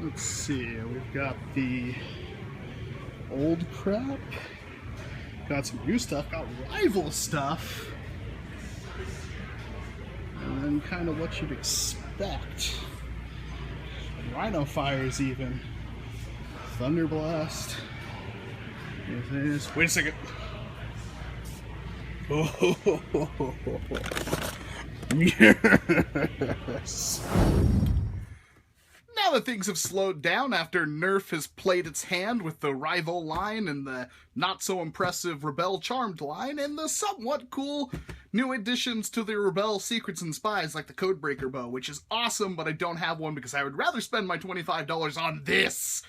Let's see, we've got the old crap, got some new stuff, got rival stuff, and then kind of what you'd expect. Rhino fires even. Thunderblast. Wait a second. Oh, yes. Now that things have slowed down after Nerf has played its hand with the rival line and the not-so-impressive Rebel Charmed line and the somewhat cool new additions to the Rebel Secrets and Spies like the Codebreaker bow, which is awesome, but I don't have one because I would rather spend my $25 on this.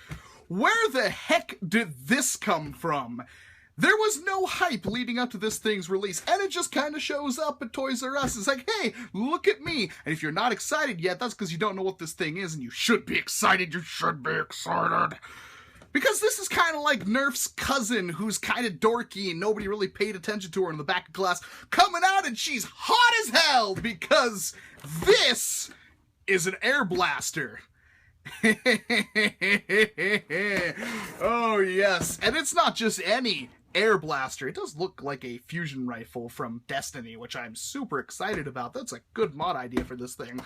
Where the heck did this come from? There was no hype leading up to this thing's release, and it just kind of shows up at Toys R Us. It's like, hey, look at me. And if you're not excited yet, that's because you don't know what this thing is, and you should be excited. You should be excited. Because this is kind of like Nerf's cousin, who's kind of dorky, and nobody really paid attention to her in the back of class, coming out, and she's hot as hell, because this is an air blaster. Oh, yes. And it's not just any air blaster. It does look like a fusion rifle from Destiny, which I'm super excited about. That's a good mod idea for this thing.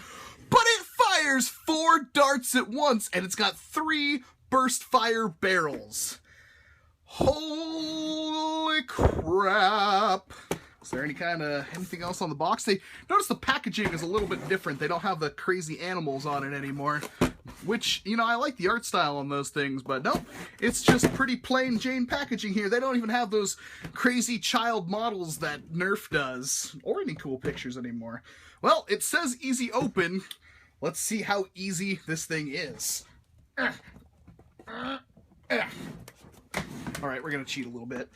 But it fires 4 darts at once, and it's got 3 burst fire barrels. Holy crap. Is there anything else on the box? Notice the packaging is a little bit different. They don't have the crazy animals on it anymore. Which, you know, I like the art style on those things, but nope. It's just pretty plain Jane packaging here. They don't even have those crazy child models that Nerf does. Or any cool pictures anymore. Well, it says easy open. Let's see how easy this thing is. Alright, we're gonna cheat a little bit.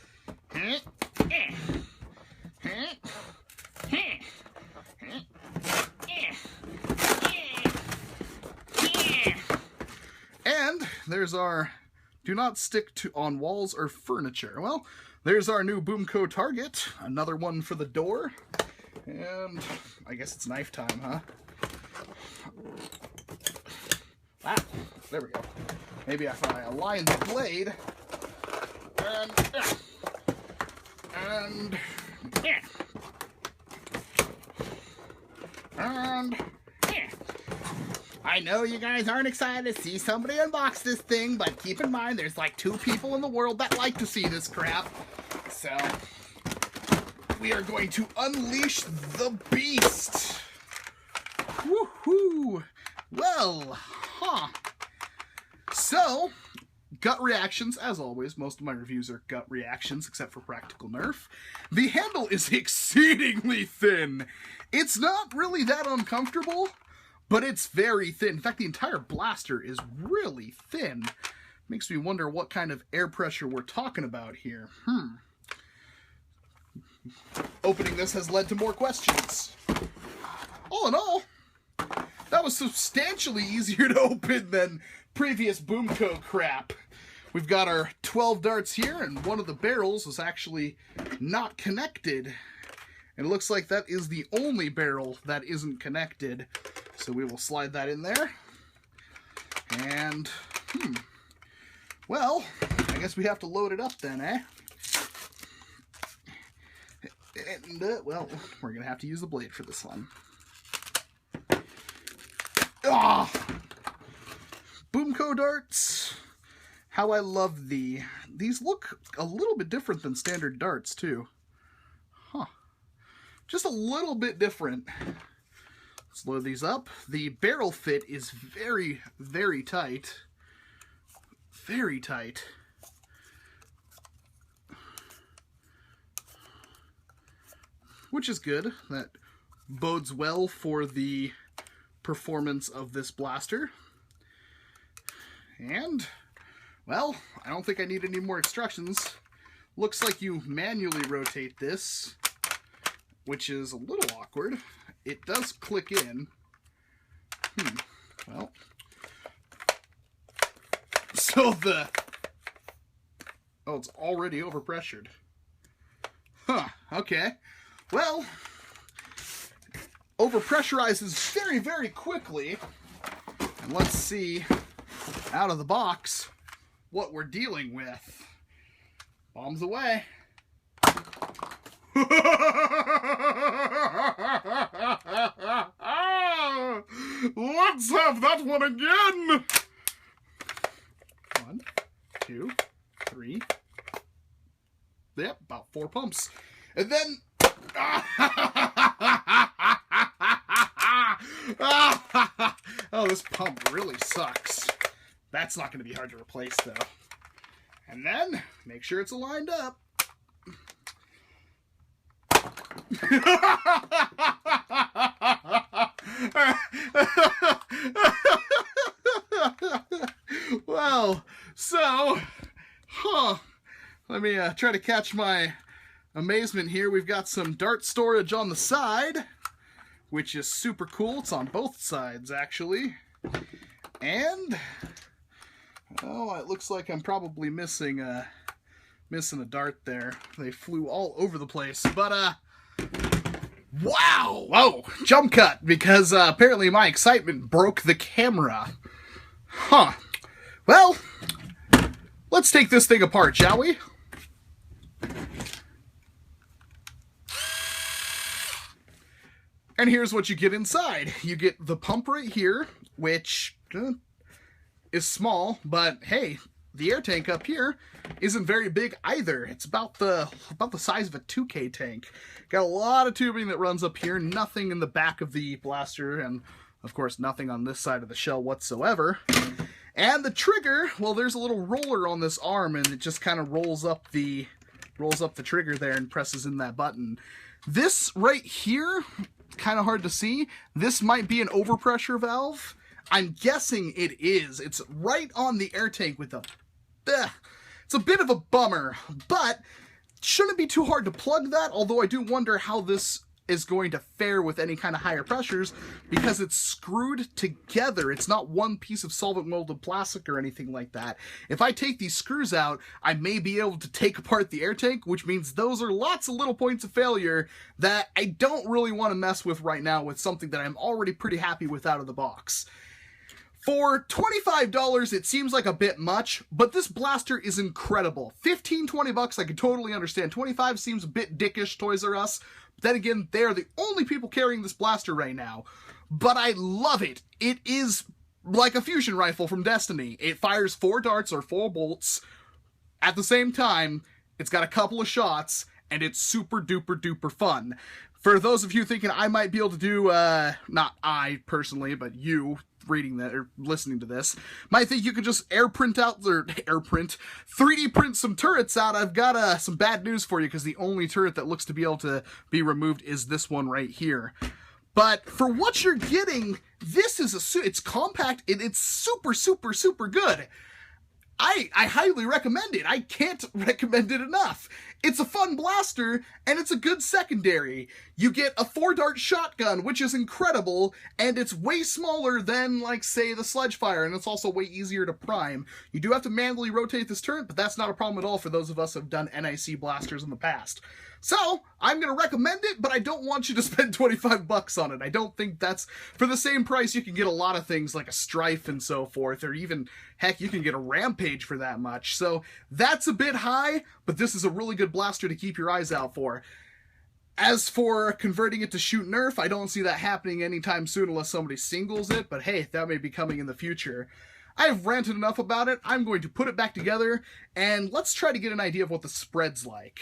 And there's our do not stick on walls or furniture. Well, there's our new BOOMco target. Another one for the door. And I guess it's knife time, huh? Wow, there we go. Maybe if I align the blade and I know you guys aren't excited to see somebody unbox this thing, but keep in mind there's like 2 people in the world that like to see this crap. So we are going to unleash the beast. Woohoo! Well, So, gut reactions, as always. Most of my reviews are gut reactions, except for Practical Nerf. The handle is exceedingly thin. It's not really that uncomfortable, but it's very thin. In fact, the entire blaster is really thin. Makes me wonder what kind of air pressure we're talking about here. Opening this has led to more questions. All in all, that was substantially easier to open than previous BOOMco crap. We've got our 12 darts here, and one of the barrels was actually not connected. And it looks like that is the only barrel that isn't connected. So we will slide that in there. And, well, I guess we have to load it up then, eh? And, well, we're going to have to use the blade for this one. Ah! BOOMco darts. How I love these look a little bit different than standard darts, too. Just a little bit different. Let's load these up. The barrel fit is very, very tight. Very tight. Which is good. That bodes well for the performance of this blaster. And, well, I don't think I need any more instructions. Looks like you manually rotate this, which is a little awkward. It does click in. Well, so oh, it's already overpressured. Okay. Well, overpressurizes very, very quickly. And let's see out of the box what we're dealing with. Bombs away. Let's have that one again. 1, 2, 3. Yep, about 4 pumps. And then... Oh, this pump really sucks. That's not going to be hard to replace, though. And then, make sure it's aligned up. Well, so, let me try to catch my amazement here. We've got some dart storage on the side, which is super cool. It's on both sides, actually. And, oh, it looks like I'm probably missing a dart there. They flew all over the place. But, wow! Whoa! Jump cut, because apparently my excitement broke the camera. Huh. Well, let's take this thing apart, shall we? And here's what you get inside. You get the pump right here, which is small, but hey, the air tank up here isn't very big either. It's about the size of a 2K tank. Got a lot of tubing that runs up here, nothing in the back of the blaster, and of course nothing on this side of the shell whatsoever. And the trigger, well, there's a little roller on this arm, and it just kind of rolls up the trigger there and presses in that button. This right here, kind of hard to see. This might be an overpressure valve. I'm guessing it is. It's right on the air tank with the... It's a bit of a bummer, but shouldn't be too hard to plug that, although I do wonder how this is going to fare with any kind of higher pressures, because it's screwed together. It's not one piece of solvent molded plastic or anything like that. If I take these screws out, I may be able to take apart the air tank, which means those are lots of little points of failure that I don't really want to mess with right now with something that I'm already pretty happy with out of the box. For $25, it seems like a bit much, but this blaster is incredible. 15, 20 bucks, I could totally understand. 25 seems a bit dickish, Toys R Us. But then again, they're the only people carrying this blaster right now. But I love it. It is like a fusion rifle from Destiny. It fires 4 darts or 4 bolts at the same time. It's got a couple of shots, and it's super duper duper fun. For those of you thinking I might be able to do, not I personally, but you reading that or listening to this, might think you could just 3D print some turrets out. I've got some bad news for you, because the only turret that looks to be able to be removed is this one right here. But for what you're getting, this is it's compact and it's super super super good. I highly recommend it. I can't recommend it enough. It's a fun blaster, and it's a good secondary. You get a 4-dart shotgun, which is incredible, and it's way smaller than, like, say, the Sledgefire, and it's also way easier to prime. You do have to manually rotate this turret, but that's not a problem at all for those of us who have done NIC blasters in the past. So, I'm going to recommend it, but I don't want you to spend 25 bucks on it. I don't think that's... For the same price, you can get a lot of things like a Strife and so forth, or even, heck, you can get a Rampage for that much. So, that's a bit high, but this is a really good blaster to keep your eyes out for. As for converting it to shoot Nerf, I don't see that happening anytime soon unless somebody singles it, but hey, that may be coming in the future. I've ranted enough about it. I'm going to put it back together, and let's try to get an idea of what the spread's like.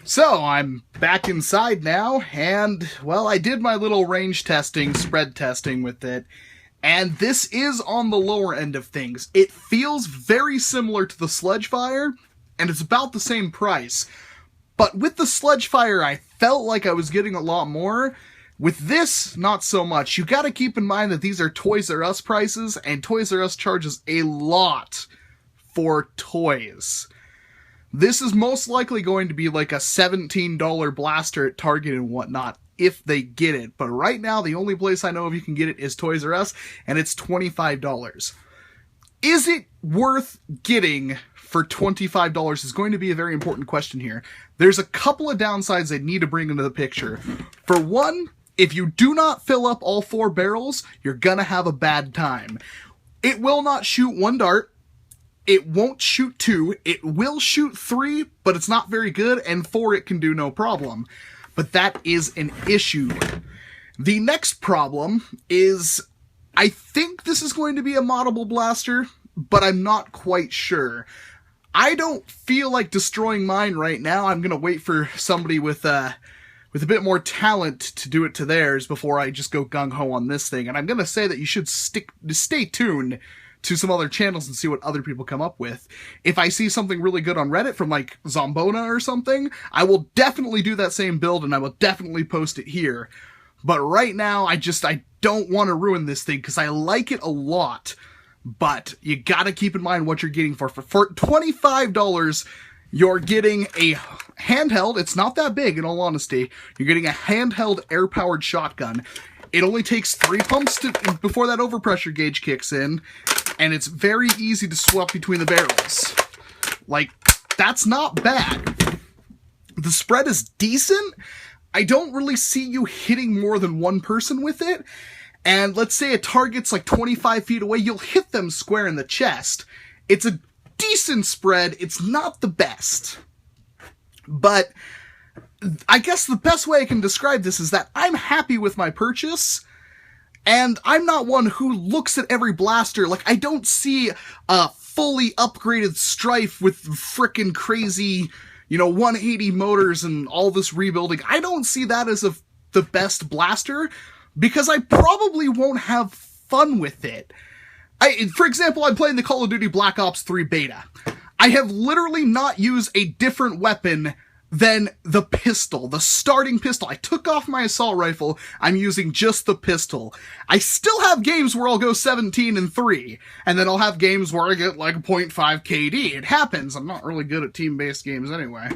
So, I'm back inside now, and, well, I did my little range testing, spread testing with it, and this is on the lower end of things. It feels very similar to the Sledgefire, and it's about the same price. But with the Sledgefire, I felt like I was getting a lot more. With this, not so much. You gotta keep in mind that these are Toys R Us prices, and Toys R Us charges a lot for toys. This is most likely going to be like a $17 blaster at Target and whatnot, if they get it. But right now, the only place I know of you can get it is Toys R Us, and it's $25. Is it worth getting for $25 is going to be a very important question here. There's a couple of downsides I need to bring into the picture. For one, if you do not fill up all 4 barrels, you're gonna have a bad time. It will not shoot 1 dart. It won't shoot 2. It will shoot 3, but it's not very good, and 4 it can do no problem. But that is an issue. The next problem is, I think this is going to be a moddable blaster, but I'm not quite sure. I don't feel like destroying mine right now. I'm going to wait for somebody with a bit more talent to do it to theirs before I just go gung-ho on this thing. And I'm going to say that you should stay tuned to some other channels and see what other people come up with. If I see something really good on Reddit from like Zombona or something, I will definitely do that same build and I will definitely post it here. But right now, I don't want to ruin this thing because I like it a lot. But you gotta keep in mind what you're getting for. For $25, you're getting a handheld. It's not that big, in all honesty. You're getting a handheld air-powered shotgun. It only takes 3 pumps before that overpressure gauge kicks in, and it's very easy to swap between the barrels. Like, that's not bad. The spread is decent. I don't really see you hitting more than 1 person with it. And let's say a target's like 25 feet away, you'll hit them square in the chest. It's a decent spread. It's not the best. But I guess the best way I can describe this is that I'm happy with my purchase. And I'm not one who looks at every blaster. Like, I don't see a fully upgraded Strife with frickin' crazy, 180 motors and all this rebuilding. I don't see that as the best blaster, because I probably won't have fun with it. For example, I'm playing the Call of Duty Black Ops 3 beta. I have literally not used a different weapon than the pistol, the starting pistol. I took off my assault rifle, I'm using just the pistol. I still have games where I'll go 17-3, and then I'll have games where I get like 0.5 KD. It happens. I'm not really good at team-based games anyway.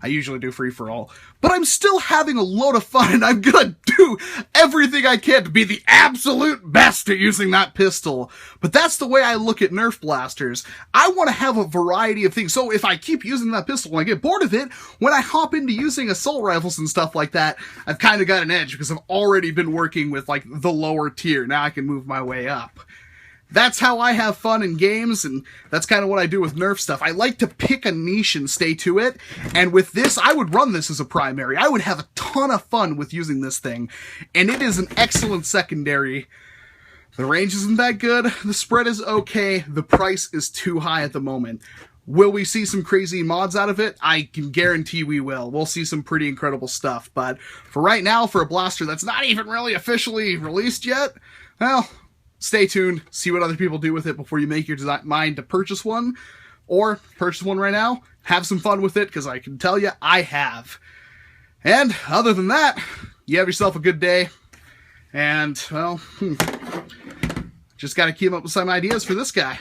I usually do free-for-all. But I'm still having a load of fun, and I'm gonna do everything I can to be the absolute best at using that pistol. But that's the way I look at Nerf blasters. I want to have a variety of things. So if I keep using that pistol and I get bored of it, when I hop into using assault rifles and stuff like that, I've kind of got an edge because I've already been working with like the lower tier. Now I can move my way up. That's how I have fun in games, and that's kind of what I do with Nerf stuff. I like to pick a niche and stay to it, and with this, I would run this as a primary. I would have a ton of fun with using this thing, and it is an excellent secondary. The range isn't that good, the spread is okay, the price is too high at the moment. Will we see some crazy mods out of it? I can guarantee we will. We'll see some pretty incredible stuff, but for right now, for a blaster that's not even really officially released yet, well, stay tuned, see what other people do with it before you make your mind to purchase one, or purchase one right now, have some fun with it, because I can tell you, I have. And other than that, you have yourself a good day, and, well, just gotta keep up with some ideas for this guy.